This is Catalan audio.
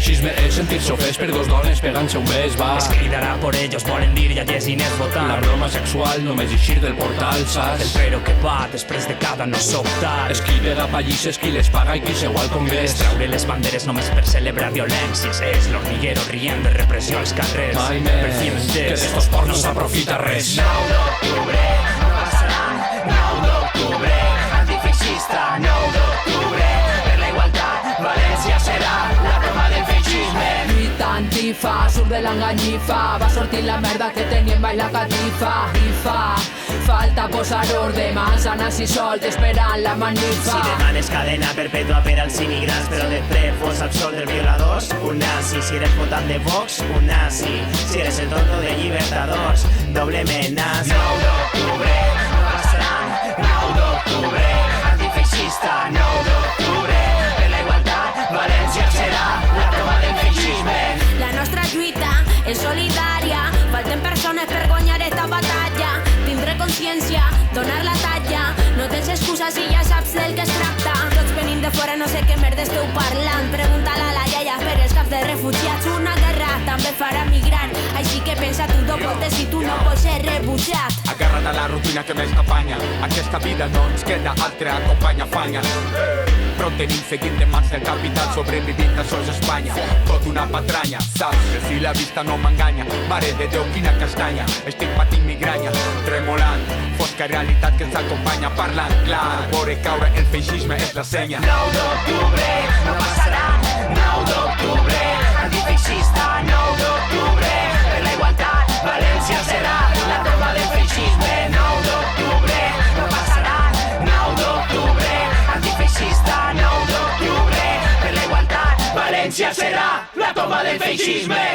feixisme és sentir-se ofès per dos dones pegant-se un bes, va. Es cridarà por ellos, volen dir i allà és inés votar. La broma sexual només eixir del portal, saps? El pero que va després de cada no sobtar. És qui vega pallisses, qui les paga i qui s'igual al congrés. Traure les banderes només per celebrar violències. És l'hormiguero rient de repressió als carrers. Mai més, que d'estos porcs no s'aprofita res. 9 d'octubre, no passaran. 9 d'octubre, antifeixista. 9 d'octubre, per la igualtat, València serà la toma del feixisme. Lluita antifa, surt de l'enganyifa, va sortir la merda que teníem baix la catifa. I falta posar ordre, massa nazi solt esperant la manifa. Si demanes cadena perpètua per als immigrants, però després vols absoldre violadors, un nazi. Si eres votant de Vox, un nazi. Si eres el tonto de Llibertadors, doblement nazi. 9 d'octubre, no passaran. 9 d'octubre, antifeixista. 9 d'octubre, per la igualtat, València serà la toma del feixisme. La nostra lluita és solidària, falten persones per guanyar esta batalla. Tindré consciència, donar la talla, no tens excusa si ja saps del que es tracta. Tots venim de fora, no sé què merda esteu parlant. Pregunta-la a la iaia per els caps de refugiats. Una guerra també farà migrant, així que pensa tu dos voltes si tu no pots ser rebutjat. Agarra't a la rutina que més t'apanya. Aquesta vida no ens queda altra, acompanya, afanya. Però tenim seguint de mans del capital, sobrevivint a sols Espanya. Tot una patranya, saps? Que si la vista no m'enganya, mare de Déu, quina castanya. Estic patint migranya, tremolant, fosca realitat que ens acompanya. Parlant clar, veure caure el feixisme és la senya. 9 d'octubre, no passaran. 9 d'octubre, antifeixista. 9 d'octubre, per la igualtat, València serà la toma del feixisme. 9 d'octubre, no passaran. 9 d'octubre, antifeixista. 9 d'octubre, per la igualtat, València serà la toma del feixisme.